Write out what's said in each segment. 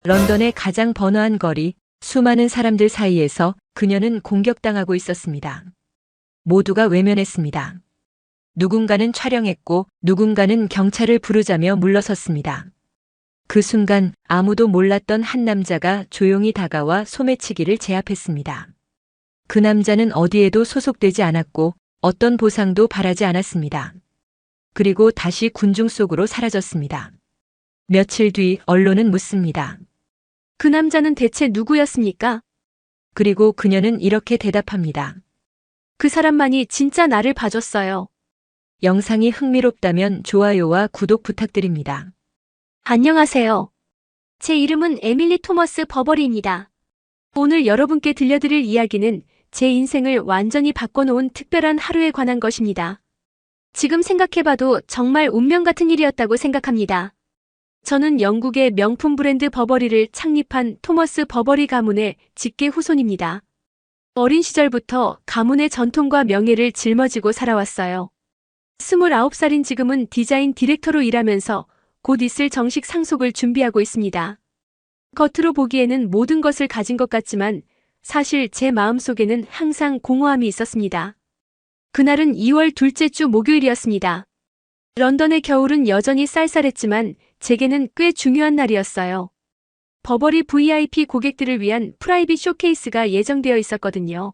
런던의 가장 번화한 거리, 수많은 사람들 사이에서 그녀는 공격당하고 있었습니다. 모두가 외면했습니다. 누군가는 촬영했고 누군가는 경찰을 부르자며 물러섰습니다. 그 순간 아무도 몰랐던 한 남자가 조용히 다가와 소매치기를 제압했습니다. 그 남자는 어디에도 소속되지 않았고 어떤 보상도 바라지 않았습니다. 그리고 다시 군중 속으로 사라졌습니다. 며칠 뒤 언론은 묻습니다. 그 남자는 대체 누구였습니까? 그리고 그녀는 이렇게 대답합니다. 그 사람만이 진짜 나를 봐줬어요. 영상이 흥미롭다면 좋아요와 구독 부탁드립니다. 안녕하세요. 제 이름은 에밀리 토머스 버버리입니다. 오늘 여러분께 들려드릴 이야기는 제 인생을 완전히 바꿔놓은 특별한 하루에 관한 것입니다. 지금 생각해봐도 정말 운명 같은 일이었다고 생각합니다. 저는 영국의 명품 브랜드 버버리를 창립한 토머스 버버리 가문의 직계 후손입니다. 어린 시절부터 가문의 전통과 명예를 짊어지고 살아왔어요. 29살인 지금은 디자인 디렉터로 일하면서 곧 있을 정식 상속을 준비하고 있습니다. 겉으로 보기에는 모든 것을 가진 것 같지만 사실 제 마음속에는 항상 공허함이 있었습니다. 그날은 2월 둘째 주 목요일이었습니다. 런던의 겨울은 여전히 쌀쌀했지만 제게는 꽤 중요한 날이었어요. 버버리 VIP 고객들을 위한 프라이빗 쇼케이스가 예정되어 있었거든요.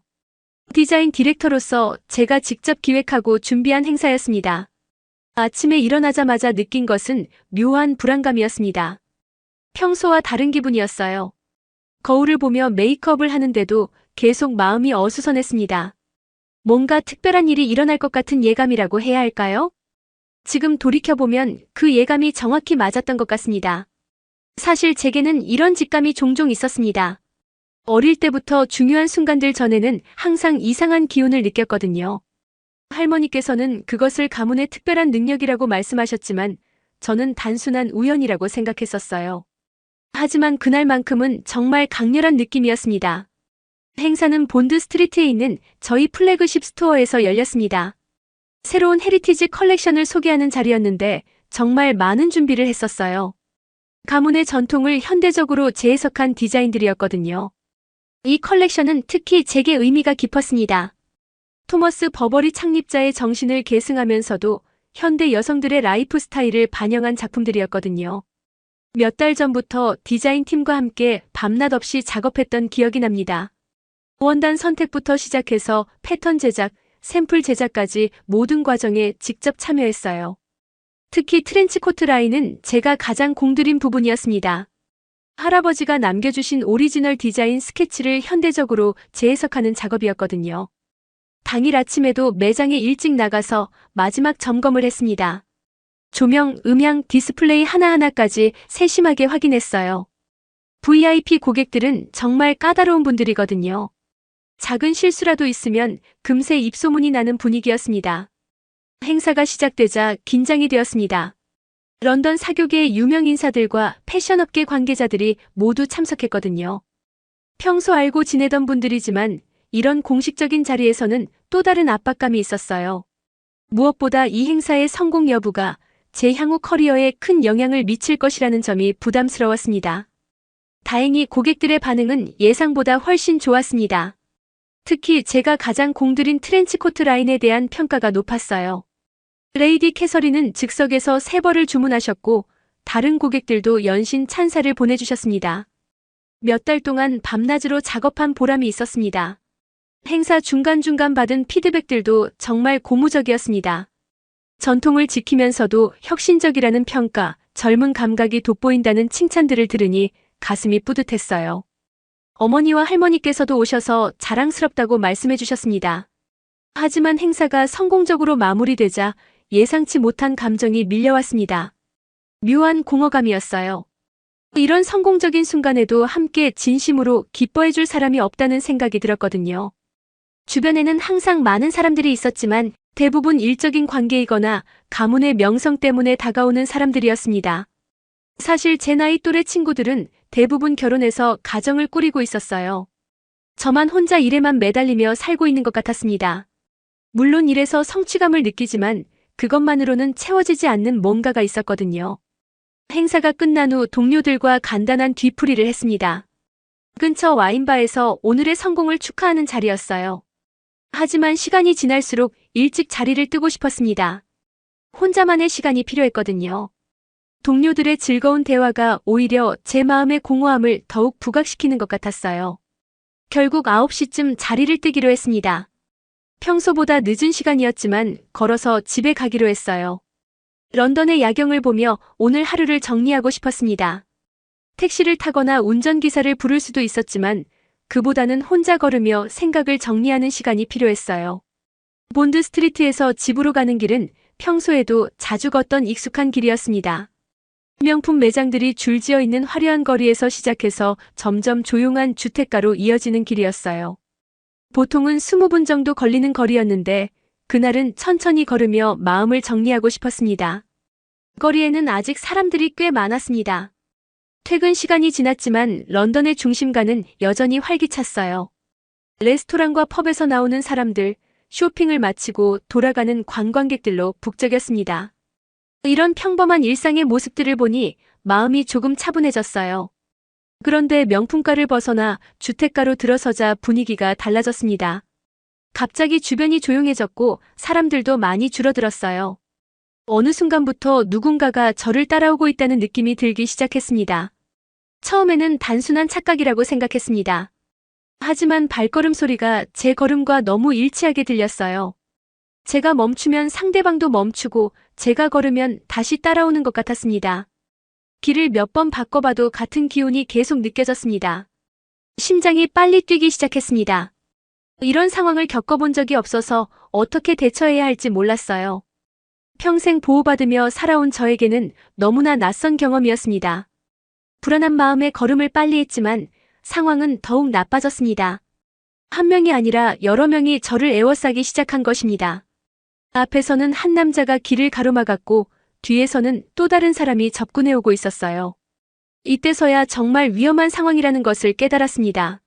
디자인 디렉터로서 제가 직접 기획하고 준비한 행사였습니다. 아침에 일어나자마자 느낀 것은 묘한 불안감이었습니다. 평소와 다른 기분이었어요. 거울을 보며 메이크업을 하는데도 계속 마음이 어수선했습니다. 뭔가 특별한 일이 일어날 것 같은 예감이라고 해야 할까요? 지금 돌이켜보면 그 예감이 정확히 맞았던 것 같습니다. 사실 제게는 이런 직감이 종종 있었습니다. 어릴 때부터 중요한 순간들 전에는 항상 이상한 기운을 느꼈거든요. 할머니께서는 그것을 가문의 특별한 능력이라고 말씀하셨지만 저는 단순한 우연이라고 생각했었어요. 하지만 그날만큼은 정말 강렬한 느낌이었습니다. 행사는 본드 스트리트에 있는 저희 플래그십 스토어에서 열렸습니다. 새로운 헤리티지 컬렉션을 소개하는 자리였는데 정말 많은 준비를 했었어요. 가문의 전통을 현대적으로 재해석한 디자인들이었거든요. 이 컬렉션은 특히 제게 의미가 깊었습니다. 토머스 버버리 창립자의 정신을 계승하면서도 현대 여성들의 라이프 스타일을 반영한 작품들이었거든요. 몇 달 전부터 디자인팀과 함께 밤낮 없이 작업했던 기억이 납니다. 원단 선택부터 시작해서 패턴 제작, 샘플 제작까지 모든 과정에 직접 참여했어요. 특히 트렌치코트 라인은 제가 가장 공들인 부분이었습니다. 할아버지가 남겨주신 오리지널 디자인 스케치를 현대적으로 재해석하는 작업이었거든요. 당일 아침에도 매장에 일찍 나가서 마지막 점검을 했습니다. 조명, 음향, 디스플레이 하나하나까지 세심하게 확인했어요. VIP 고객들은 정말 까다로운 분들이거든요. 작은 실수라도 있으면 금세 입소문이 나는 분위기였습니다. 행사가 시작되자 긴장이 되었습니다. 런던 사교계의 유명 인사들과 패션업계 관계자들이 모두 참석했거든요. 평소 알고 지내던 분들이지만 이런 공식적인 자리에서는 또 다른 압박감이 있었어요. 무엇보다 이 행사의 성공 여부가 제 향후 커리어에 큰 영향을 미칠 것이라는 점이 부담스러웠습니다. 다행히 고객들의 반응은 예상보다 훨씬 좋았습니다. 특히 제가 가장 공들인 트렌치코트 라인에 대한 평가가 높았어요. 레이디 캐서린은 즉석에서 3벌을 주문하셨고 다른 고객들도 연신 찬사를 보내주셨습니다. 몇 달 동안 밤낮으로 작업한 보람이 있었습니다. 행사 중간중간 받은 피드백들도 정말 고무적이었습니다. 전통을 지키면서도 혁신적이라는 평가, 젊은 감각이 돋보인다는 칭찬들을 들으니 가슴이 뿌듯했어요. 어머니와 할머니께서도 오셔서 자랑스럽다고 말씀해 주셨습니다. 하지만 행사가 성공적으로 마무리되자 예상치 못한 감정이 밀려왔습니다. 묘한 공허감이었어요. 이런 성공적인 순간에도 함께 진심으로 기뻐해 줄 사람이 없다는 생각이 들었거든요. 주변에는 항상 많은 사람들이 있었지만 대부분 일적인 관계이거나 가문의 명성 때문에 다가오는 사람들이었습니다. 사실 제 나이 또래 친구들은 대부분 결혼해서 가정을 꾸리고 있었어요. 저만 혼자 일에만 매달리며 살고 있는 것 같았습니다. 물론 일에서 성취감을 느끼지만 그것만으로는 채워지지 않는 뭔가가 있었거든요. 행사가 끝난 후 동료들과 간단한 뒤풀이를 했습니다. 근처 와인바에서 오늘의 성공을 축하하는 자리였어요. 하지만 시간이 지날수록 일찍 자리를 뜨고 싶었습니다. 혼자만의 시간이 필요했거든요. 동료들의 즐거운 대화가 오히려 제 마음의 공허함을 더욱 부각시키는 것 같았어요. 결국 9시쯤 자리를 뜨기로 했습니다. 평소보다 늦은 시간이었지만 걸어서 집에 가기로 했어요. 런던의 야경을 보며 오늘 하루를 정리하고 싶었습니다. 택시를 타거나 운전기사를 부를 수도 있었지만 그보다는 혼자 걸으며 생각을 정리하는 시간이 필요했어요. 본드 스트리트에서 집으로 가는 길은 평소에도 자주 걷던 익숙한 길이었습니다. 명품 매장들이 줄지어 있는 화려한 거리에서 시작해서 점점 조용한 주택가로 이어지는 길이었어요. 보통은 20분 정도 걸리는 거리였는데 그날은 천천히 걸으며 마음을 정리하고 싶었습니다. 거리에는 아직 사람들이 꽤 많았습니다. 퇴근 시간이 지났지만 런던의 중심가는 여전히 활기찼어요. 레스토랑과 펍에서 나오는 사람들, 쇼핑을 마치고 돌아가는 관광객들로 북적였습니다. 이런 평범한 일상의 모습들을 보니 마음이 조금 차분해졌어요. 그런데 명품가를 벗어나 주택가로 들어서자 분위기가 달라졌습니다. 갑자기 주변이 조용해졌고 사람들도 많이 줄어들었어요. 어느 순간부터 누군가가 저를 따라오고 있다는 느낌이 들기 시작했습니다. 처음에는 단순한 착각이라고 생각했습니다. 하지만 발걸음 소리가 제 걸음과 너무 일치하게 들렸어요. 제가 멈추면 상대방도 멈추고 제가 걸으면 다시 따라오는 것 같았습니다. 길을 몇 번 바꿔봐도 같은 기운이 계속 느껴졌습니다. 심장이 빨리 뛰기 시작했습니다. 이런 상황을 겪어본 적이 없어서 어떻게 대처해야 할지 몰랐어요. 평생 보호받으며 살아온 저에게는 너무나 낯선 경험이었습니다. 불안한 마음에 걸음을 빨리 했지만 상황은 더욱 나빠졌습니다. 한 명이 아니라 여러 명이 저를 에워싸기 시작한 것입니다. 앞에서는 한 남자가 길을 가로막았고 뒤에서는 또 다른 사람이 접근해오고 있었어요. 이때서야 정말 위험한 상황이라는 것을 깨달았습니다.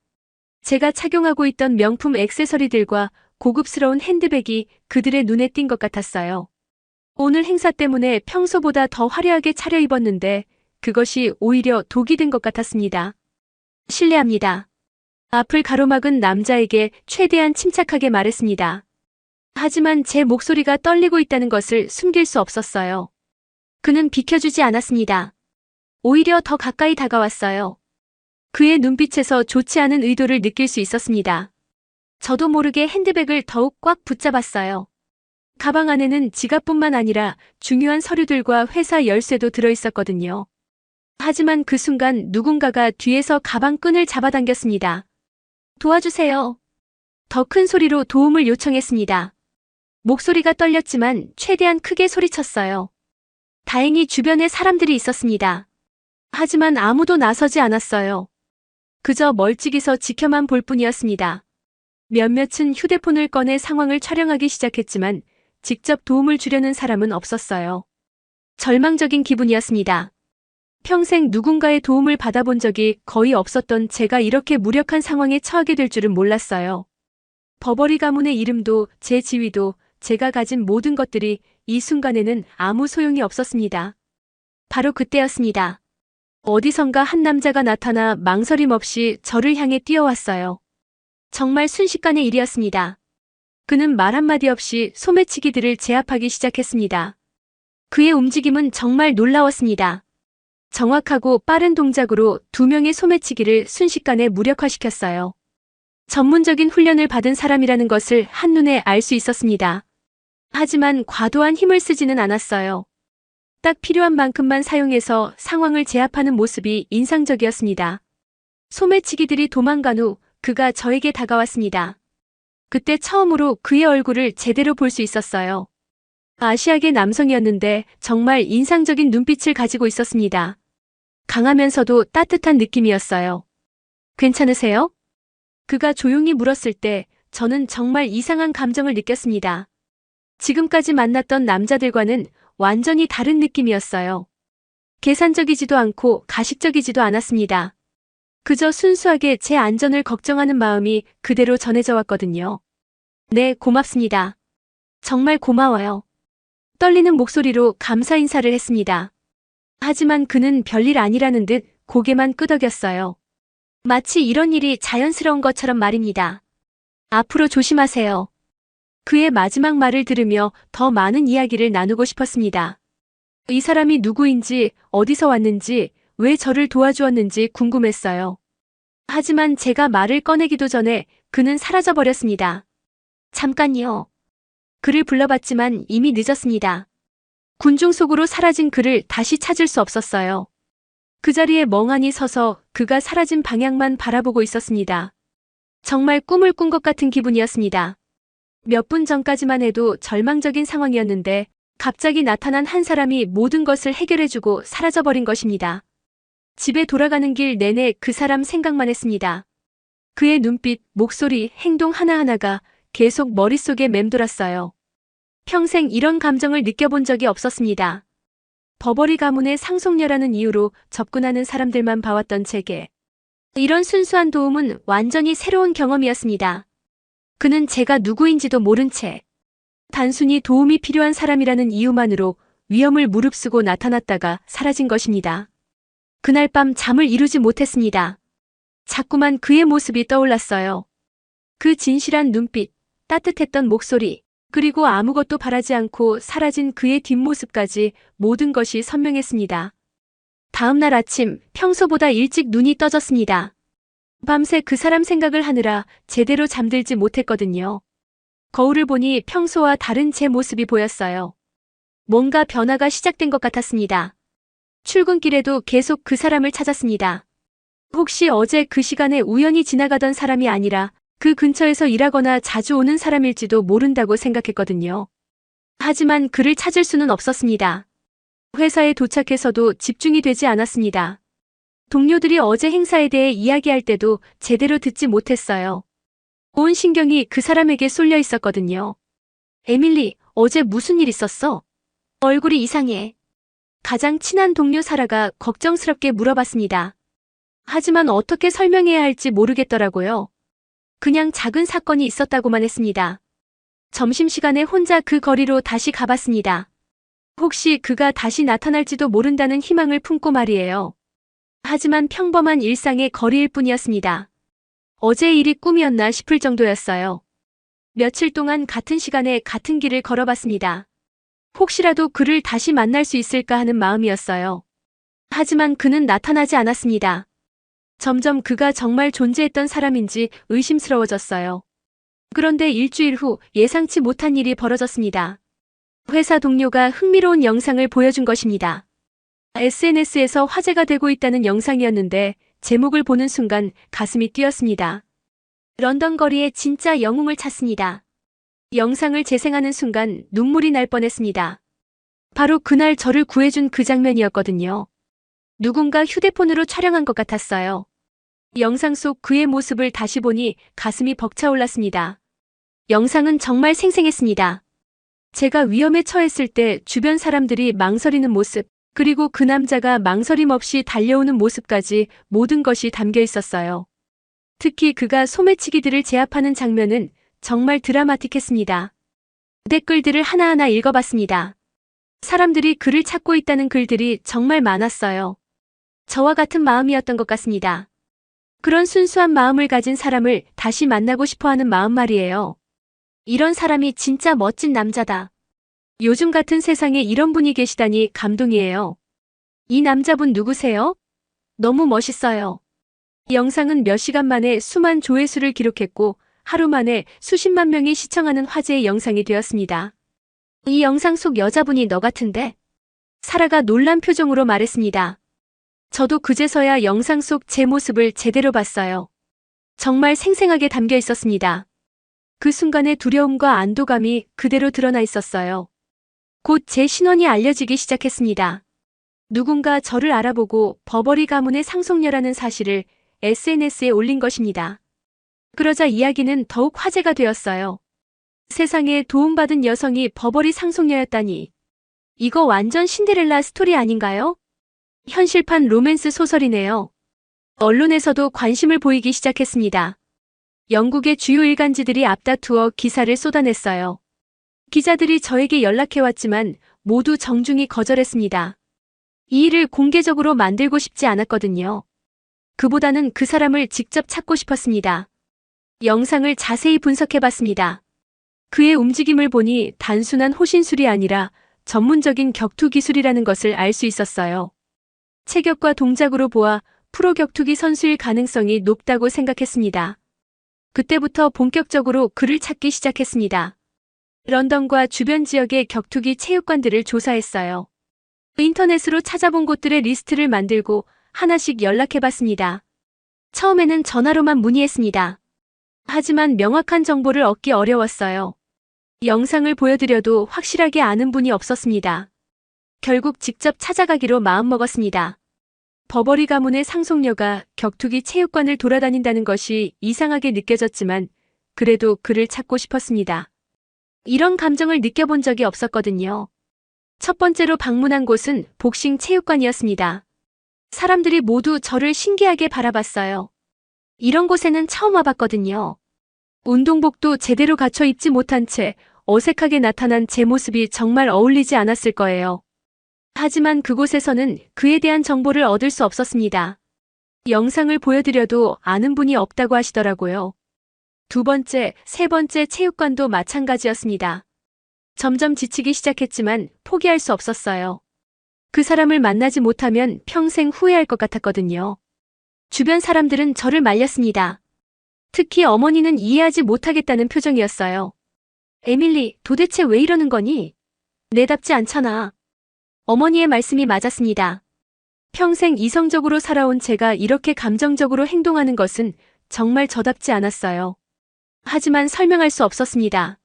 제가 착용하고 있던 명품 액세서리들과 고급스러운 핸드백이 그들의 눈에 띈 것 같았어요. 오늘 행사 때문에 평소보다 더 화려하게 차려입었는데 그것이 오히려 독이 된 것 같았습니다. 실례합니다. 앞을 가로막은 남자에게 최대한 침착하게 말했습니다. 하지만 제 목소리가 떨리고 있다는 것을 숨길 수 없었어요. 그는 비켜주지 않았습니다. 오히려 더 가까이 다가왔어요. 그의 눈빛에서 좋지 않은 의도를 느낄 수 있었습니다. 저도 모르게 핸드백을 더욱 꽉 붙잡았어요. 가방 안에는 지갑뿐만 아니라 중요한 서류들과 회사 열쇠도 들어있었거든요. 하지만 그 순간 누군가가 뒤에서 가방 끈을 잡아당겼습니다. 도와주세요. 더 큰 소리로 도움을 요청했습니다. 목소리가 떨렸지만 최대한 크게 소리쳤어요. 다행히 주변에 사람들이 있었습니다. 하지만 아무도 나서지 않았어요. 그저 멀찍이서 지켜만 볼 뿐이었습니다. 몇몇은 휴대폰을 꺼내 상황을 촬영하기 시작했지만 직접 도움을 주려는 사람은 없었어요. 절망적인 기분이었습니다. 평생 누군가의 도움을 받아본 적이 거의 없었던 제가 이렇게 무력한 상황에 처하게 될 줄은 몰랐어요. 버버리 가문의 이름도 제 지위도 제가 가진 모든 것들이 이 순간에는 아무 소용이 없었습니다. 바로 그때였습니다. 어디선가 한 남자가 나타나 망설임 없이 저를 향해 뛰어왔어요. 정말 순식간의 일이었습니다. 그는 말 한마디 없이 소매치기들을 제압하기 시작했습니다. 그의 움직임은 정말 놀라웠습니다. 정확하고 빠른 동작으로 2명의 소매치기를 순식간에 무력화시켰어요. 전문적인 훈련을 받은 사람이라는 것을 한눈에 알 수 있었습니다. 하지만 과도한 힘을 쓰지는 않았어요. 딱 필요한 만큼만 사용해서 상황을 제압하는 모습이 인상적이었습니다. 소매치기들이 도망간 후 그가 저에게 다가왔습니다. 그때 처음으로 그의 얼굴을 제대로 볼 수 있었어요. 아시아계 남성이었는데 정말 인상적인 눈빛을 가지고 있었습니다. 강하면서도 따뜻한 느낌이었어요. 괜찮으세요? 그가 조용히 물었을 때 저는 정말 이상한 감정을 느꼈습니다. 지금까지 만났던 남자들과는 완전히 다른 느낌이었어요. 계산적이지도 않고 가식적이지도 않았습니다. 그저 순수하게 제 안전을 걱정하는 마음이 그대로 전해져 왔거든요. 네, 고맙습니다. 정말 고마워요. 떨리는 목소리로 감사 인사를 했습니다. 하지만 그는 별일 아니라는 듯 고개만 끄덕였어요. 마치 이런 일이 자연스러운 것처럼 말입니다. 앞으로 조심하세요. 그의 마지막 말을 들으며 더 많은 이야기를 나누고 싶었습니다. 이 사람이 누구인지, 어디서 왔는지, 왜 저를 도와주었는지 궁금했어요. 하지만 제가 말을 꺼내기도 전에 그는 사라져버렸습니다. 잠깐요. 그를 불러봤지만 이미 늦었습니다. 군중 속으로 사라진 그를 다시 찾을 수 없었어요. 그 자리에 멍하니 서서 그가 사라진 방향만 바라보고 있었습니다. 정말 꿈을 꾼 것 같은 기분이었습니다. 몇 분 전까지만 해도 절망적인 상황이었는데 갑자기 나타난 한 사람이 모든 것을 해결해주고 사라져버린 것입니다. 집에 돌아가는 길 내내 그 사람 생각만 했습니다. 그의 눈빛, 목소리, 행동 하나하나가 계속 머릿속에 맴돌았어요. 평생 이런 감정을 느껴본 적이 없었습니다. 버버리 가문의 상속녀라는 이유로 접근하는 사람들만 봐왔던 제게 이런 순수한 도움은 완전히 새로운 경험이었습니다. 그는 제가 누구인지도 모른 채 단순히 도움이 필요한 사람이라는 이유만으로 위험을 무릅쓰고 나타났다가 사라진 것입니다. 그날 밤 잠을 이루지 못했습니다. 자꾸만 그의 모습이 떠올랐어요. 그 진실한 눈빛, 따뜻했던 목소리, 그리고 아무것도 바라지 않고 사라진 그의 뒷모습까지 모든 것이 선명했습니다. 다음 날 아침, 평소보다 일찍 눈이 떠졌습니다. 밤새 그 사람 생각을 하느라 제대로 잠들지 못했거든요. 거울을 보니 평소와 다른 제 모습이 보였어요. 뭔가 변화가 시작된 것 같았습니다. 출근길에도 계속 그 사람을 찾았습니다. 혹시 어제 그 시간에 우연히 지나가던 사람이 아니라 그 근처에서 일하거나 자주 오는 사람일지도 모른다고 생각했거든요. 하지만 그를 찾을 수는 없었습니다. 회사에 도착해서도 집중이 되지 않았습니다. 동료들이 어제 행사에 대해 이야기할 때도 제대로 듣지 못했어요. 온 신경이 그 사람에게 쏠려 있었거든요. 에밀리, 어제 무슨 일 있었어? 얼굴이 이상해. 가장 친한 동료 사라가 걱정스럽게 물어봤습니다. 하지만 어떻게 설명해야 할지 모르겠더라고요. 그냥 작은 사건이 있었다고만 했습니다. 점심시간에 혼자 그 거리로 다시 가봤습니다. 혹시 그가 다시 나타날지도 모른다는 희망을 품고 말이에요. 하지만 평범한 일상의 거리일 뿐이었습니다. 어제 일이 꿈이었나 싶을 정도였어요. 며칠 동안 같은 시간에 같은 길을 걸어봤습니다. 혹시라도 그를 다시 만날 수 있을까 하는 마음이었어요. 하지만 그는 나타나지 않았습니다. 점점 그가 정말 존재했던 사람인지 의심스러워졌어요. 그런데 일주일 후 예상치 못한 일이 벌어졌습니다. 회사 동료가 흥미로운 영상을 보여준 것입니다. SNS에서 화제가 되고 있다는 영상이었는데 제목을 보는 순간 가슴이 뛰었습니다. 런던 거리에 진짜 영웅을 찾습니다. 영상을 재생하는 순간 눈물이 날 뻔했습니다. 바로 그날 저를 구해준 그 장면이었거든요. 누군가 휴대폰으로 촬영한 것 같았어요. 영상 속 그의 모습을 다시 보니 가슴이 벅차올랐습니다. 영상은 정말 생생했습니다. 제가 위험에 처했을 때 주변 사람들이 망설이는 모습, 그리고 그 남자가 망설임 없이 달려오는 모습까지 모든 것이 담겨 있었어요. 특히 그가 소매치기들을 제압하는 장면은 정말 드라마틱했습니다. 댓글들을 하나하나 읽어봤습니다. 사람들이 그를 찾고 있다는 글들이 정말 많았어요. 저와 같은 마음이었던 것 같습니다. 그런 순수한 마음을 가진 사람을 다시 만나고 싶어하는 마음 말이에요. 이런 사람이 진짜 멋진 남자다. 요즘 같은 세상에 이런 분이 계시다니 감동이에요. 이 남자분 누구세요? 너무 멋있어요. 이 영상은 몇 시간 만에 수만 조회수를 기록했고 하루 만에 수십만 명이 시청하는 화제의 영상이 되었습니다. 이 영상 속 여자분이 너 같은데? 사라가 놀란 표정으로 말했습니다. 저도 그제서야 영상 속 제 모습을 제대로 봤어요. 정말 생생하게 담겨 있었습니다. 그 순간의 두려움과 안도감이 그대로 드러나 있었어요. 곧 제 신원이 알려지기 시작했습니다. 누군가 저를 알아보고 버버리 가문의 상속녀라는 사실을 SNS에 올린 것입니다. 그러자 이야기는 더욱 화제가 되었어요. 세상에 도움받은 여성이 버버리 상속녀였다니. 이거 완전 신데렐라 스토리 아닌가요? 현실판 로맨스 소설이네요. 언론에서도 관심을 보이기 시작했습니다. 영국의 주요 일간지들이 앞다투어 기사를 쏟아냈어요. 기자들이 저에게 연락해왔지만 모두 정중히 거절했습니다. 이 일을 공개적으로 만들고 싶지 않았거든요. 그보다는 그 사람을 직접 찾고 싶었습니다. 영상을 자세히 분석해봤습니다. 그의 움직임을 보니 단순한 호신술이 아니라 전문적인 격투 기술이라는 것을 알 수 있었어요. 체격과 동작으로 보아 프로 격투기 선수일 가능성이 높다고 생각했습니다. 그때부터 본격적으로 그를 찾기 시작했습니다. 런던과 주변 지역의 격투기 체육관들을 조사했어요. 인터넷으로 찾아본 곳들의 리스트를 만들고 하나씩 연락해봤습니다. 처음에는 전화로만 문의했습니다. 하지만 명확한 정보를 얻기 어려웠어요. 영상을 보여드려도 확실하게 아는 분이 없었습니다. 결국 직접 찾아가기로 마음먹었습니다. 버버리 가문의 상속녀가 격투기 체육관을 돌아다닌다는 것이 이상하게 느껴졌지만 그래도 그를 찾고 싶었습니다. 이런 감정을 느껴본 적이 없었거든요. 첫 번째로 방문한 곳은 복싱 체육관이었습니다. 사람들이 모두 저를 신기하게 바라봤어요. 이런 곳에는 처음 와봤거든요. 운동복도 제대로 갖춰 입지 못한 채 어색하게 나타난 제 모습이 정말 어울리지 않았을 거예요. 하지만 그곳에서는 그에 대한 정보를 얻을 수 없었습니다. 영상을 보여드려도 아는 분이 없다고 하시더라고요. 두 번째, 세 번째 체육관도 마찬가지였습니다. 점점 지치기 시작했지만 포기할 수 없었어요. 그 사람을 만나지 못하면 평생 후회할 것 같았거든요. 주변 사람들은 저를 말렸습니다. 특히 어머니는 이해하지 못하겠다는 표정이었어요. 에밀리, 도대체 왜 이러는 거니? 내답지 않잖아. 어머니의 말씀이 맞았습니다. 평생 이성적으로 살아온 제가 이렇게 감정적으로 행동하는 것은 정말 저답지 않았어요. 하지만 설명할 수 없었습니다.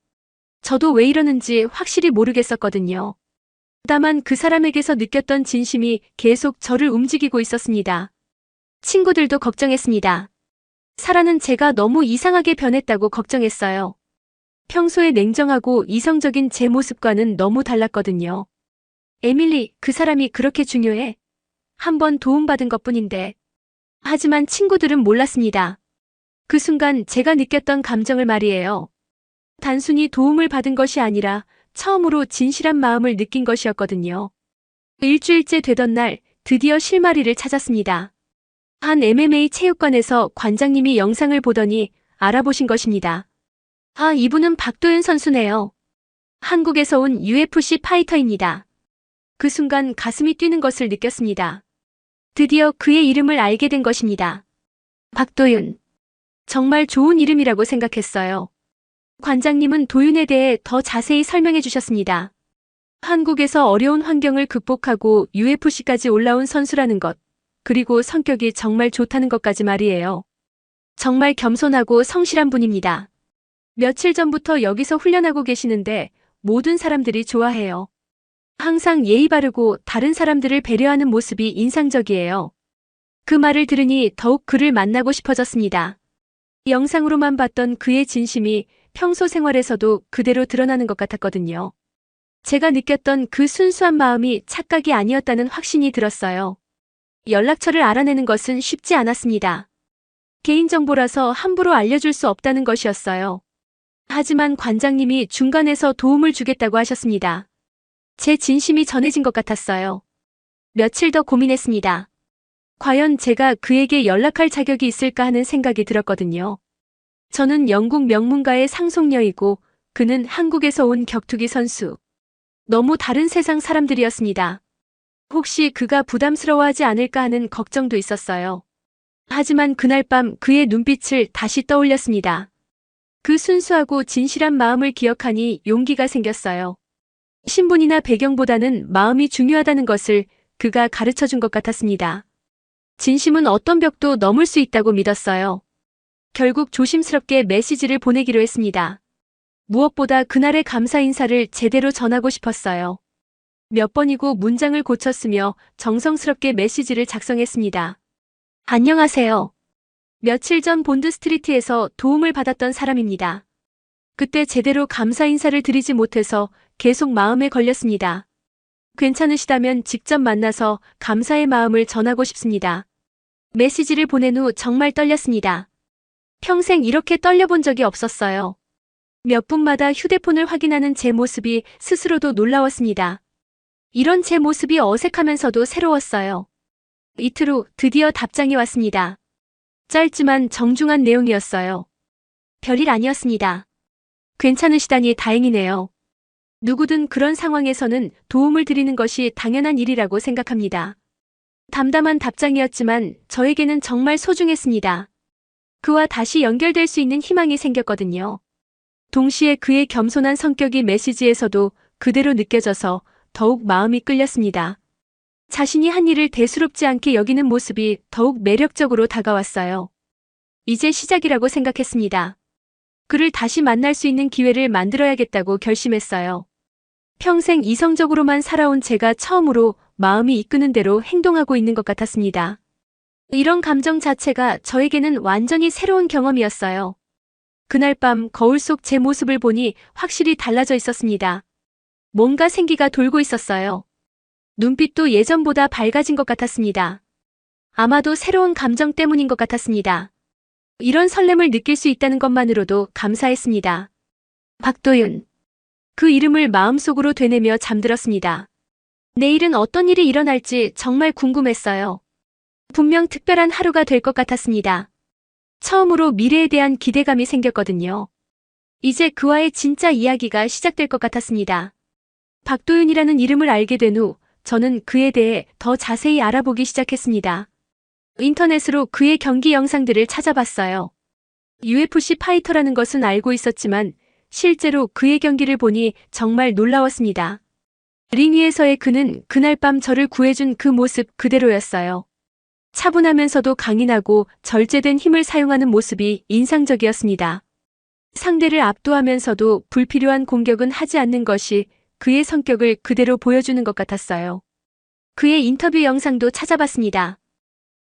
저도 왜 이러는지 확실히 모르겠었거든요. 다만 그 사람에게서 느꼈던 진심이 계속 저를 움직이고 있었습니다. 친구들도 걱정했습니다. 사라는 제가 너무 이상하게 변했다고 걱정했어요. 평소에 냉정하고 이성적인 제 모습과는 너무 달랐거든요. 에밀리, 그 사람이 그렇게 중요해? 한번 도움받은 것뿐인데. 하지만 친구들은 몰랐습니다. 그 순간 제가 느꼈던 감정을 말이에요. 단순히 도움을 받은 것이 아니라 처음으로 진실한 마음을 느낀 것이었거든요. 일주일째 되던 날 드디어 실마리를 찾았습니다. 한 MMA 체육관에서 관장님이 영상을 보더니 알아보신 것입니다. 아, 이분은 박도윤 선수네요. 한국에서 온 UFC 파이터입니다. 그 순간 가슴이 뛰는 것을 느꼈습니다. 드디어 그의 이름을 알게 된 것입니다. 박도윤. 정말 좋은 이름이라고 생각했어요. 관장님은 도윤에 대해 더 자세히 설명해 주셨습니다. 한국에서 어려운 환경을 극복하고 UFC까지 올라온 선수라는 것, 그리고 성격이 정말 좋다는 것까지 말이에요. 정말 겸손하고 성실한 분입니다. 며칠 전부터 여기서 훈련하고 계시는데 모든 사람들이 좋아해요. 항상 예의 바르고 다른 사람들을 배려하는 모습이 인상적이에요. 그 말을 들으니 더욱 그를 만나고 싶어졌습니다. 영상으로만 봤던 그의 진심이 평소 생활에서도 그대로 드러나는 것 같았거든요. 제가 느꼈던 그 순수한 마음이 착각이 아니었다는 확신이 들었어요. 연락처를 알아내는 것은 쉽지 않았습니다. 개인정보라서 함부로 알려줄 수 없다는 것이었어요. 하지만 관장님이 중간에서 도움을 주겠다고 하셨습니다. 제 진심이 전해진 것 같았어요. 며칠 더 고민했습니다. 과연 제가 그에게 연락할 자격이 있을까 하는 생각이 들었거든요. 저는 영국 명문가의 상속녀이고 그는 한국에서 온 격투기 선수. 너무 다른 세상 사람들이었습니다. 혹시 그가 부담스러워하지 않을까 하는 걱정도 있었어요. 하지만 그날 밤 그의 눈빛을 다시 떠올렸습니다. 그 순수하고 진실한 마음을 기억하니 용기가 생겼어요. 신분이나 배경보다는 마음이 중요하다는 것을 그가 가르쳐 준 것 같았습니다. 진심은 어떤 벽도 넘을 수 있다고 믿었어요. 결국 조심스럽게 메시지를 보내기로 했습니다. 무엇보다 그날의 감사 인사를 제대로 전하고 싶었어요. 몇 번이고 문장을 고쳤으며 정성스럽게 메시지를 작성했습니다. 안녕하세요. 며칠 전 본드 스트리트에서 도움을 받았던 사람입니다. 그때 제대로 감사 인사를 드리지 못해서 계속 마음에 걸렸습니다. 괜찮으시다면 직접 만나서 감사의 마음을 전하고 싶습니다. 메시지를 보낸 후 정말 떨렸습니다. 평생 이렇게 떨려본 적이 없었어요. 몇 분마다 휴대폰을 확인하는 제 모습이 스스로도 놀라웠습니다. 이런 제 모습이 어색하면서도 새로웠어요. 이틀 후 드디어 답장이 왔습니다. 짧지만 정중한 내용이었어요. 별일 아니었습니다. 괜찮으시다니 다행이네요. 누구든 그런 상황에서는 도움을 드리는 것이 당연한 일이라고 생각합니다. 담담한 답장이었지만 저에게는 정말 소중했습니다. 그와 다시 연결될 수 있는 희망이 생겼거든요. 동시에 그의 겸손한 성격이 메시지에서도 그대로 느껴져서 더욱 마음이 끌렸습니다. 자신이 한 일을 대수롭지 않게 여기는 모습이 더욱 매력적으로 다가왔어요. 이제 시작이라고 생각했습니다. 그를 다시 만날 수 있는 기회를 만들어야겠다고 결심했어요. 평생 이성적으로만 살아온 제가 처음으로 마음이 이끄는 대로 행동하고 있는 것 같았습니다. 이런 감정 자체가 저에게는 완전히 새로운 경험이었어요. 그날 밤 거울 속 제 모습을 보니 확실히 달라져 있었습니다. 뭔가 생기가 돌고 있었어요. 눈빛도 예전보다 밝아진 것 같았습니다. 아마도 새로운 감정 때문인 것 같았습니다. 이런 설렘을 느낄 수 있다는 것만으로도 감사했습니다. 박도윤. 그 이름을 마음속으로 되뇌며 잠들었습니다. 내일은 어떤 일이 일어날지 정말 궁금했어요. 분명 특별한 하루가 될 것 같았습니다. 처음으로 미래에 대한 기대감이 생겼거든요. 이제 그와의 진짜 이야기가 시작될 것 같았습니다. 박도윤이라는 이름을 알게 된 후 저는 그에 대해 더 자세히 알아보기 시작했습니다. 인터넷으로 그의 경기 영상들을 찾아봤어요. UFC 파이터라는 것은 알고 있었지만 실제로 그의 경기를 보니 정말 놀라웠습니다. 링 위에서의 그는 그날 밤 저를 구해준 그 모습 그대로였어요. 차분하면서도 강인하고 절제된 힘을 사용하는 모습이 인상적이었습니다. 상대를 압도하면서도 불필요한 공격은 하지 않는 것이 그의 성격을 그대로 보여주는 것 같았어요. 그의 인터뷰 영상도 찾아봤습니다.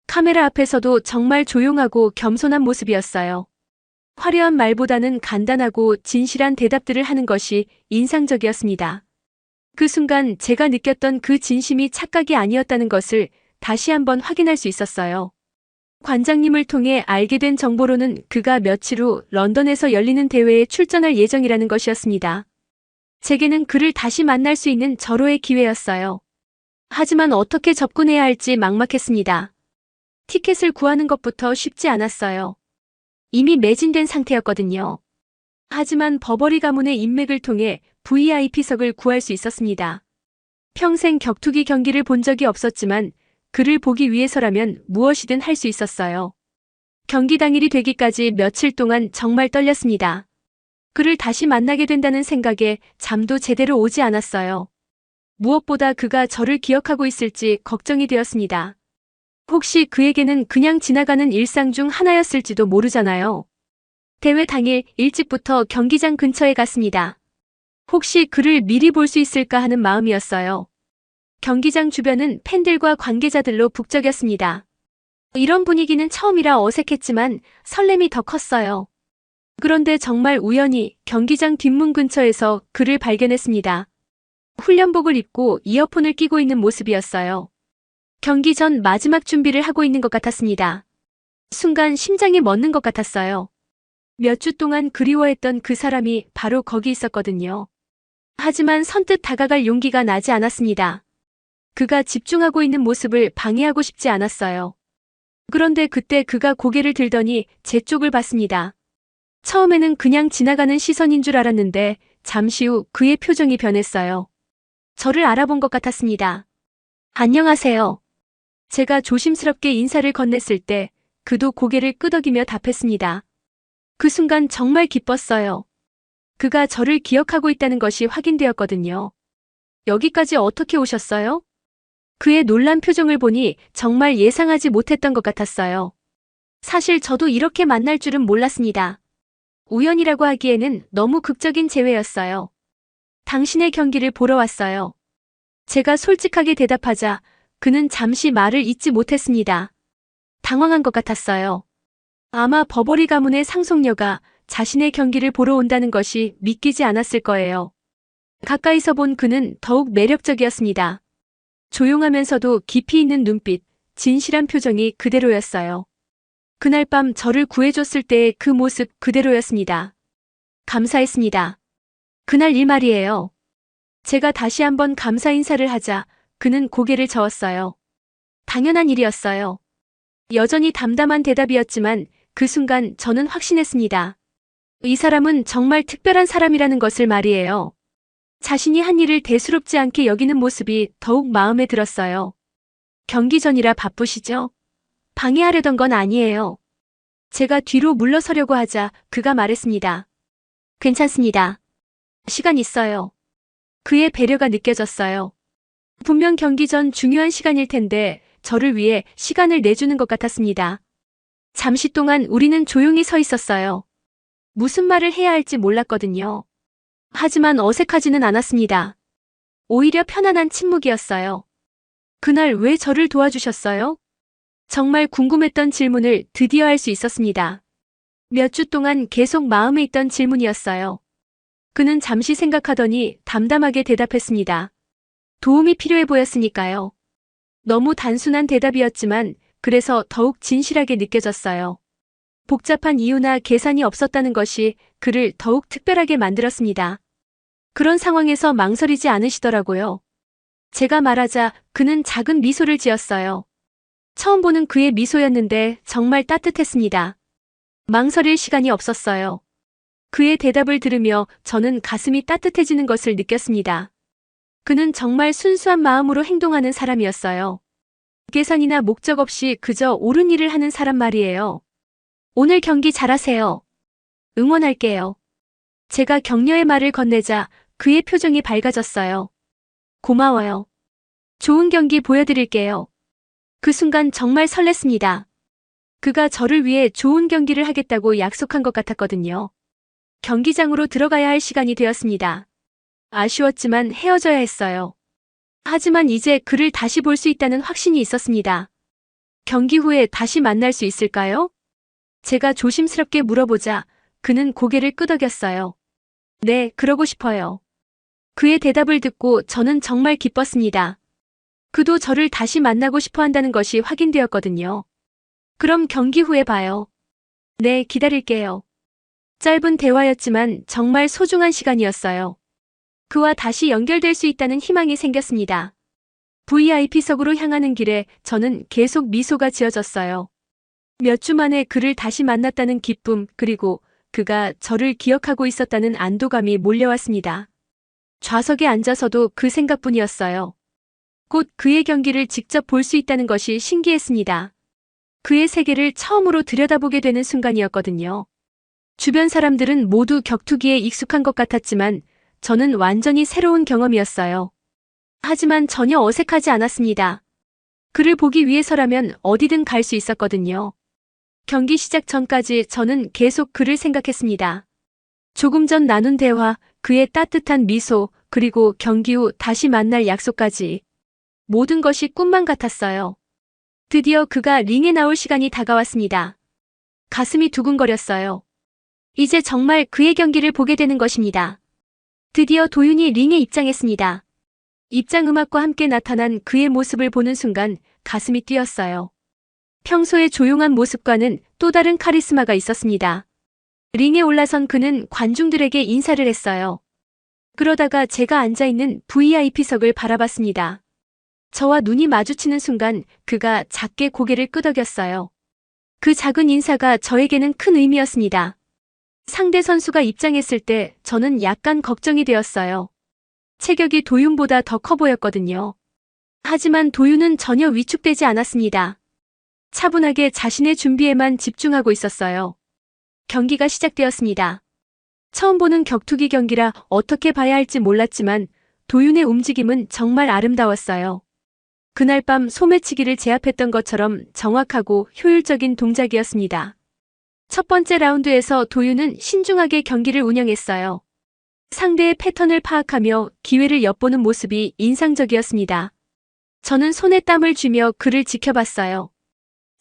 카메라 앞에서도 정말 조용하고 겸손한 모습이었어요. 화려한 말보다는 간단하고 진실한 대답들을 하는 것이 인상적이었습니다. 그 순간 제가 느꼈던 그 진심이 착각이 아니었다는 것을 다시 한번 확인할 수 있었어요. 관장님을 통해 알게 된 정보로는 그가 며칠 후 런던에서 열리는 대회에 출전할 예정이라는 것이었습니다. 제게는 그를 다시 만날 수 있는 절호의 기회였어요. 하지만 어떻게 접근해야 할지 막막했습니다. 티켓을 구하는 것부터 쉽지 않았어요. 이미 매진된 상태였거든요. 하지만 버버리 가문의 인맥을 통해 VIP석을 구할 수 있었습니다. 평생 격투기 경기를 본 적이 없었지만 그를 보기 위해서라면 무엇이든 할 수 있었어요. 경기 당일이 되기까지 며칠 동안 정말 떨렸습니다. 그를 다시 만나게 된다는 생각에 잠도 제대로 오지 않았어요. 무엇보다 그가 저를 기억하고 있을지 걱정이 되었습니다. 혹시 그에게는 그냥 지나가는 일상 중 하나였을지도 모르잖아요. 대회 당일 일찍부터 경기장 근처에 갔습니다. 혹시 그를 미리 볼 수 있을까 하는 마음이었어요. 경기장 주변은 팬들과 관계자들로 북적였습니다. 이런 분위기는 처음이라 어색했지만 설렘이 더 컸어요. 그런데 정말 우연히 경기장 뒷문 근처에서 그를 발견했습니다. 훈련복을 입고 이어폰을 끼고 있는 모습이었어요. 경기 전 마지막 준비를 하고 있는 것 같았습니다. 순간 심장이 멎는 것 같았어요. 몇 주 동안 그리워했던 그 사람이 바로 거기 있었거든요. 하지만 선뜻 다가갈 용기가 나지 않았습니다. 그가 집중하고 있는 모습을 방해하고 싶지 않았어요. 그런데 그때 그가 고개를 들더니 제 쪽을 봤습니다. 처음에는 그냥 지나가는 시선인 줄 알았는데 잠시 후 그의 표정이 변했어요. 저를 알아본 것 같았습니다. 안녕하세요. 제가 조심스럽게 인사를 건넸을 때 그도 고개를 끄덕이며 답했습니다. 그 순간 정말 기뻤어요. 그가 저를 기억하고 있다는 것이 확인되었거든요. 여기까지 어떻게 오셨어요? 그의 놀란 표정을 보니 정말 예상하지 못했던 것 같았어요. 사실 저도 이렇게 만날 줄은 몰랐습니다. 우연이라고 하기에는 너무 극적인 재회였어요. 당신의 경기를 보러 왔어요. 제가 솔직하게 대답하자 그는 잠시 말을 잇지 못했습니다. 당황한 것 같았어요. 아마 버버리 가문의 상속녀가 자신의 경기를 보러 온다는 것이 믿기지 않았을 거예요. 가까이서 본 그는 더욱 매력적이었습니다. 조용하면서도 깊이 있는 눈빛, 진실한 표정이 그대로였어요. 그날 밤 저를 구해줬을 때의 그 모습 그대로였습니다. 감사했습니다. 그날 일 말이에요. 제가 다시 한번 감사 인사를 하자 그는 고개를 저었어요. 당연한 일이었어요. 여전히 담담한 대답이었지만 그 순간 저는 확신했습니다. 이 사람은 정말 특별한 사람이라는 것을 말이에요. 자신이 한 일을 대수롭지 않게 여기는 모습이 더욱 마음에 들었어요. 경기 전이라 바쁘시죠? 방해하려던 건 아니에요. 제가 뒤로 물러서려고 하자 그가 말했습니다. 괜찮습니다. 시간 있어요. 그의 배려가 느껴졌어요. 분명 경기 전 중요한 시간일 텐데 저를 위해 시간을 내주는 것 같았습니다. 잠시 동안 우리는 조용히 서 있었어요. 무슨 말을 해야 할지 몰랐거든요. 하지만 어색하지는 않았습니다. 오히려 편안한 침묵이었어요. 그날 왜 저를 도와주셨어요? 정말 궁금했던 질문을 드디어 할 수 있었습니다. 몇 주 동안 계속 마음에 있던 질문이었어요. 그는 잠시 생각하더니 담담하게 대답했습니다. 도움이 필요해 보였으니까요. 너무 단순한 대답이었지만 그래서 더욱 진실하게 느껴졌어요. 복잡한 이유나 계산이 없었다는 것이 그를 더욱 특별하게 만들었습니다. 그런 상황에서 망설이지 않으시더라고요. 제가 말하자 그는 작은 미소를 지었어요. 처음 보는 그의 미소였는데 정말 따뜻했습니다. 망설일 시간이 없었어요. 그의 대답을 들으며 저는 가슴이 따뜻해지는 것을 느꼈습니다. 그는 정말 순수한 마음으로 행동하는 사람이었어요. 계산이나 목적 없이 그저 옳은 일을 하는 사람 말이에요. 오늘 경기 잘하세요. 응원할게요. 제가 격려의 말을 건네자 그의 표정이 밝아졌어요. 고마워요. 좋은 경기 보여드릴게요. 그 순간 정말 설렜습니다. 그가 저를 위해 좋은 경기를 하겠다고 약속한 것 같았거든요. 경기장으로 들어가야 할 시간이 되었습니다. 아쉬웠지만 헤어져야 했어요. 하지만 이제 그를 다시 볼 수 있다는 확신이 있었습니다. 경기 후에 다시 만날 수 있을까요? 제가 조심스럽게 물어보자 그는 고개를 끄덕였어요. 네, 그러고 싶어요. 그의 대답을 듣고 저는 정말 기뻤습니다. 그도 저를 다시 만나고 싶어 한다는 것이 확인되었거든요. 그럼 경기 후에 봐요. 네, 기다릴게요. 짧은 대화였지만 정말 소중한 시간이었어요. 그와 다시 연결될 수 있다는 희망이 생겼습니다. VIP석으로 향하는 길에 저는 계속 미소가 지어졌어요. 몇 주 만에 그를 다시 만났다는 기쁨 그리고 그가 저를 기억하고 있었다는 안도감이 몰려왔습니다. 좌석에 앉아서도 그 생각뿐이었어요. 곧 그의 경기를 직접 볼 수 있다는 것이 신기했습니다. 그의 세계를 처음으로 들여다보게 되는 순간이었거든요. 주변 사람들은 모두 격투기에 익숙한 것 같았지만 저는 완전히 새로운 경험이었어요. 하지만 전혀 어색하지 않았습니다. 그를 보기 위해서라면 어디든 갈 수 있었거든요. 경기 시작 전까지 저는 계속 그를 생각했습니다. 조금 전 나눈 대화, 그의 따뜻한 미소, 그리고 경기 후 다시 만날 약속까지. 모든 것이 꿈만 같았어요. 드디어 그가 링에 나올 시간이 다가왔습니다. 가슴이 두근거렸어요. 이제 정말 그의 경기를 보게 되는 것입니다. 드디어 도윤이 링에 입장했습니다. 입장 음악과 함께 나타난 그의 모습을 보는 순간 가슴이 뛰었어요. 평소의 조용한 모습과는 또 다른 카리스마가 있었습니다. 링에 올라선 그는 관중들에게 인사를 했어요. 그러다가 제가 앉아있는 VIP석을 바라봤습니다. 저와 눈이 마주치는 순간 그가 작게 고개를 끄덕였어요. 그 작은 인사가 저에게는 큰 의미였습니다. 상대 선수가 입장했을 때 저는 약간 걱정이 되었어요. 체격이 도윤보다 더 커 보였거든요. 하지만 도윤은 전혀 위축되지 않았습니다. 차분하게 자신의 준비에만 집중하고 있었어요. 경기가 시작되었습니다. 처음 보는 격투기 경기라 어떻게 봐야 할지 몰랐지만 도윤의 움직임은 정말 아름다웠어요. 그날 밤 소매치기를 제압했던 것처럼 정확하고 효율적인 동작이었습니다. 첫 번째 라운드에서 도윤은 신중하게 경기를 운영했어요. 상대의 패턴을 파악하며 기회를 엿보는 모습이 인상적이었습니다. 저는 손에 땀을 쥐며 그를 지켜봤어요.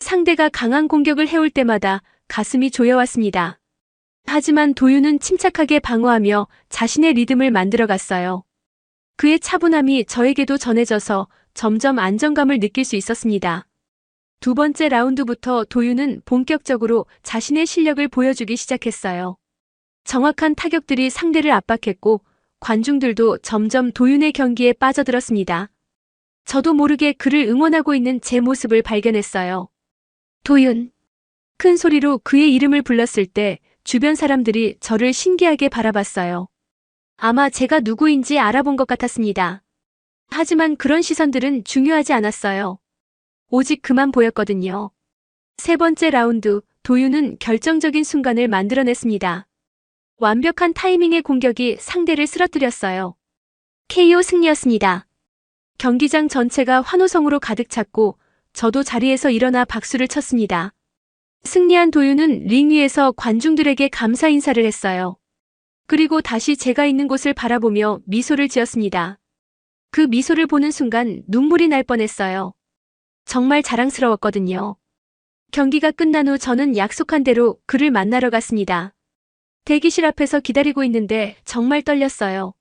상대가 강한 공격을 해올 때마다 가슴이 조여왔습니다. 하지만 도윤은 침착하게 방어하며 자신의 리듬을 만들어갔어요. 그의 차분함이 저에게도 전해져서 점점 안정감을 느낄 수 있었습니다. 두 번째 라운드부터 도윤은 본격적으로 자신의 실력을 보여주기 시작했어요. 정확한 타격들이 상대를 압박했고 관중들도 점점 도윤의 경기에 빠져들었습니다. 저도 모르게 그를 응원하고 있는 제 모습을 발견했어요. 도윤. 큰 소리로 그의 이름을 불렀을 때 주변 사람들이 저를 신기하게 바라봤어요. 아마 제가 누구인지 알아본 것 같았습니다. 하지만 그런 시선들은 중요하지 않았어요. 오직 그만 보였거든요. 세 번째 라운드, 도윤은 결정적인 순간을 만들어냈습니다. 완벽한 타이밍의 공격이 상대를 쓰러뜨렸어요. KO 승리였습니다. 경기장 전체가 환호성으로 가득 찼고 저도 자리에서 일어나 박수를 쳤습니다. 승리한 도윤은 링 위에서 관중들에게 감사 인사를 했어요. 그리고 다시 제가 있는 곳을 바라보며 미소를 지었습니다. 그 미소를 보는 순간 눈물이 날 뻔했어요. 정말 자랑스러웠거든요. 경기가 끝난 후 저는 약속한 대로 그를 만나러 갔습니다. 대기실 앞에서 기다리고 있는데 정말 떨렸어요.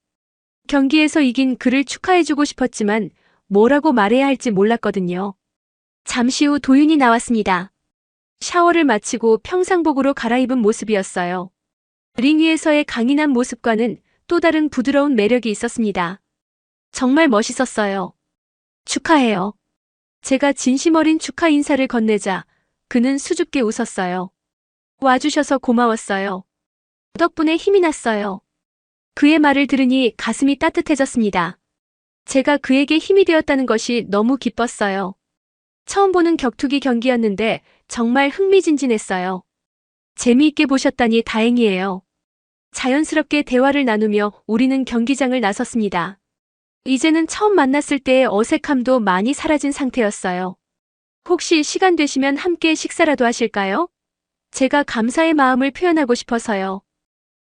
경기에서 이긴 그를 축하해주고 싶었지만 뭐라고 말해야 할지 몰랐거든요. 잠시 후 도윤이 나왔습니다. 샤워를 마치고 평상복으로 갈아입은 모습이었어요. 링 위에서의 강인한 모습과는 또 다른 부드러운 매력이 있었습니다. 정말 멋있었어요. 축하해요. 제가 진심 어린 축하 인사를 건네자 그는 수줍게 웃었어요. 와주셔서 고마웠어요. 덕분에 힘이 났어요. 그의 말을 들으니 가슴이 따뜻해졌습니다. 제가 그에게 힘이 되었다는 것이 너무 기뻤어요. 처음 보는 격투기 경기였는데 정말 흥미진진했어요. 재미있게 보셨다니 다행이에요. 자연스럽게 대화를 나누며 우리는 경기장을 나섰습니다. 이제는 처음 만났을 때의 어색함도 많이 사라진 상태였어요. 혹시 시간 되시면 함께 식사라도 하실까요? 제가 감사의 마음을 표현하고 싶어서요.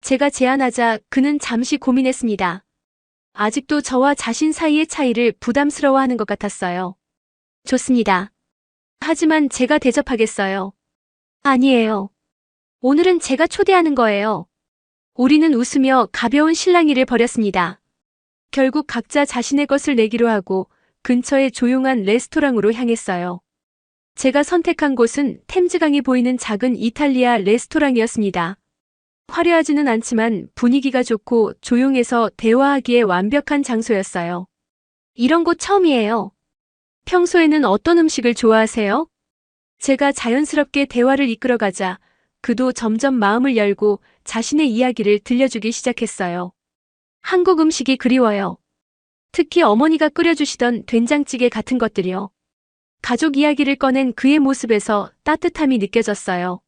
제가 제안하자 그는 잠시 고민했습니다. 아직도 저와 자신 사이의 차이를 부담스러워하는 것 같았어요. 좋습니다. 하지만 제가 대접하겠어요. 아니에요. 오늘은 제가 초대하는 거예요. 우리는 웃으며 가벼운 실랑이를 벌였습니다. 결국 각자 자신의 것을 내기로 하고 근처의 조용한 레스토랑으로 향했어요. 제가 선택한 곳은 템즈강이 보이는 작은 이탈리아 레스토랑이었습니다. 화려하지는 않지만 분위기가 좋고 조용해서 대화하기에 완벽한 장소였어요. 이런 곳 처음이에요. 평소에는 어떤 음식을 좋아하세요? 제가 자연스럽게 대화를 이끌어가자 그도 점점 마음을 열고 자신의 이야기를 들려주기 시작했어요. 한국 음식이 그리워요. 특히 어머니가 끓여주시던 된장찌개 같은 것들이요. 가족 이야기를 꺼낸 그의 모습에서 따뜻함이 느껴졌어요.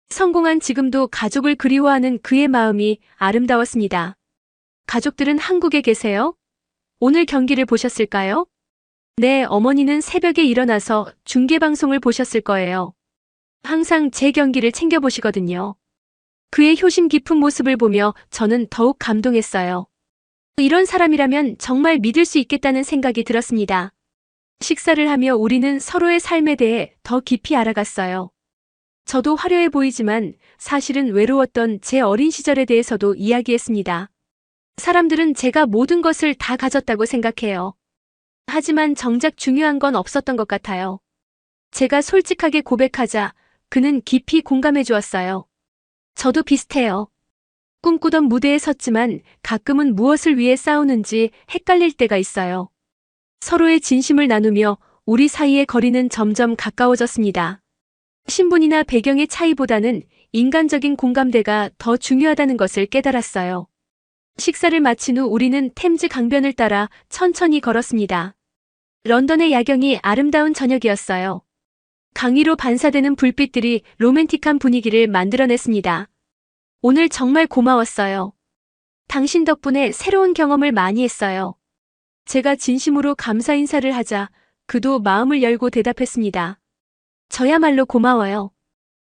성공한 지금도 가족을 그리워하는 그의 마음이 아름다웠습니다. 가족들은 한국에 계세요? 오늘 경기를 보셨을까요? 네, 어머니는 새벽에 일어나서 중계방송을 보셨을 거예요. 항상 제 경기를 챙겨보시거든요. 그의 효심 깊은 모습을 보며 저는 더욱 감동했어요. 이런 사람이라면 정말 믿을 수 있겠다는 생각이 들었습니다. 식사를 하며 우리는 서로의 삶에 대해 더 깊이 알아갔어요. 저도 화려해 보이지만 사실은 외로웠던 제 어린 시절에 대해서도 이야기했습니다. 사람들은 제가 모든 것을 다 가졌다고 생각해요. 하지만 정작 중요한 건 없었던 것 같아요. 제가 솔직하게 고백하자 그는 깊이 공감해 주었어요. 저도 비슷해요. 꿈꾸던 무대에 섰지만 가끔은 무엇을 위해 싸우는지 헷갈릴 때가 있어요. 서로의 진심을 나누며 우리 사이의 거리는 점점 가까워졌습니다. 신분이나 배경의 차이보다는 인간적인 공감대가 더 중요하다는 것을 깨달았어요. 식사를 마친 후 우리는 템즈 강변을 따라 천천히 걸었습니다. 런던의 야경이 아름다운 저녁이었어요. 강 위로 반사되는 불빛들이 로맨틱한 분위기를 만들어냈습니다. 오늘 정말 고마웠어요. 당신 덕분에 새로운 경험을 많이 했어요. 제가 진심으로 감사 인사를 하자 그도 마음을 열고 대답했습니다. 저야말로 고마워요.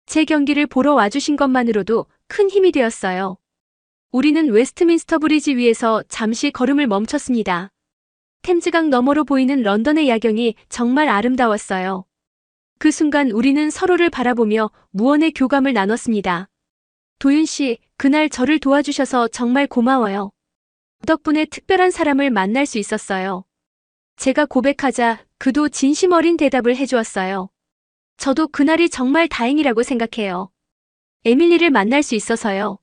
제 경기를 보러 와주신 것만으로도 큰 힘이 되었어요. 우리는 웨스트민스터 브리지 위에서 잠시 걸음을 멈췄습니다. 템즈강 너머로 보이는 런던의 야경이 정말 아름다웠어요. 그 순간 우리는 서로를 바라보며 무언의 교감을 나눴습니다. 도윤 씨, 그날 저를 도와주셔서 정말 고마워요. 덕분에 특별한 사람을 만날 수 있었어요. 제가 고백하자 그도 진심 어린 대답을 해주었어요. 저도 그날이 정말 다행이라고 생각해요. 에밀리를 만날 수 있어서요.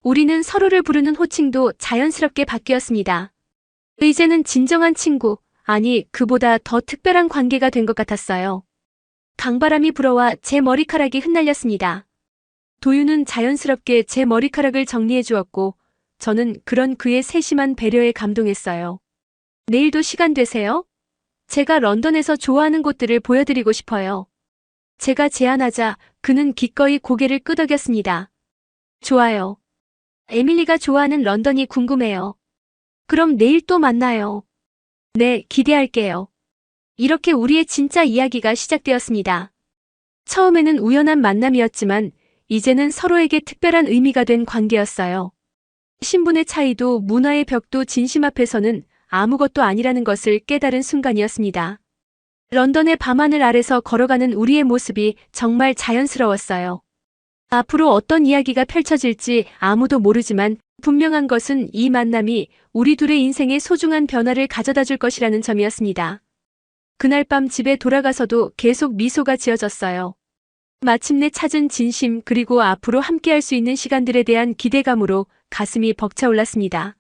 우리는 서로를 부르는 호칭도 자연스럽게 바뀌었습니다. 이제는 진정한 친구, 아니, 그보다 더 특별한 관계가 된 것 같았어요. 강바람이 불어와 제 머리카락이 흩날렸습니다. 도윤은 자연스럽게 제 머리카락을 정리해 주었고, 저는 그런 그의 세심한 배려에 감동했어요. 내일도 시간 되세요? 제가 런던에서 좋아하는 곳들을 보여드리고 싶어요. 제가 제안하자 그는 기꺼이 고개를 끄덕였습니다. 좋아요. 에밀리가 좋아하는 런던이 궁금해요. 그럼 내일 또 만나요. 네, 기대할게요. 이렇게 우리의 진짜 이야기가 시작되었습니다. 처음에는 우연한 만남이었지만 이제는 서로에게 특별한 의미가 된 관계였어요. 신분의 차이도 문화의 벽도 진심 앞에서는 아무것도 아니라는 것을 깨달은 순간이었습니다. 런던의 밤하늘 아래서 걸어가는 우리의 모습이 정말 자연스러웠어요. 앞으로 어떤 이야기가 펼쳐질지 아무도 모르지만 분명한 것은 이 만남이 우리 둘의 인생에 소중한 변화를 가져다 줄 것이라는 점이었습니다. 그날 밤 집에 돌아가서도 계속 미소가 지어졌어요. 마침내 찾은 진심 그리고 앞으로 함께할 수 있는 시간들에 대한 기대감으로 가슴이 벅차올랐습니다.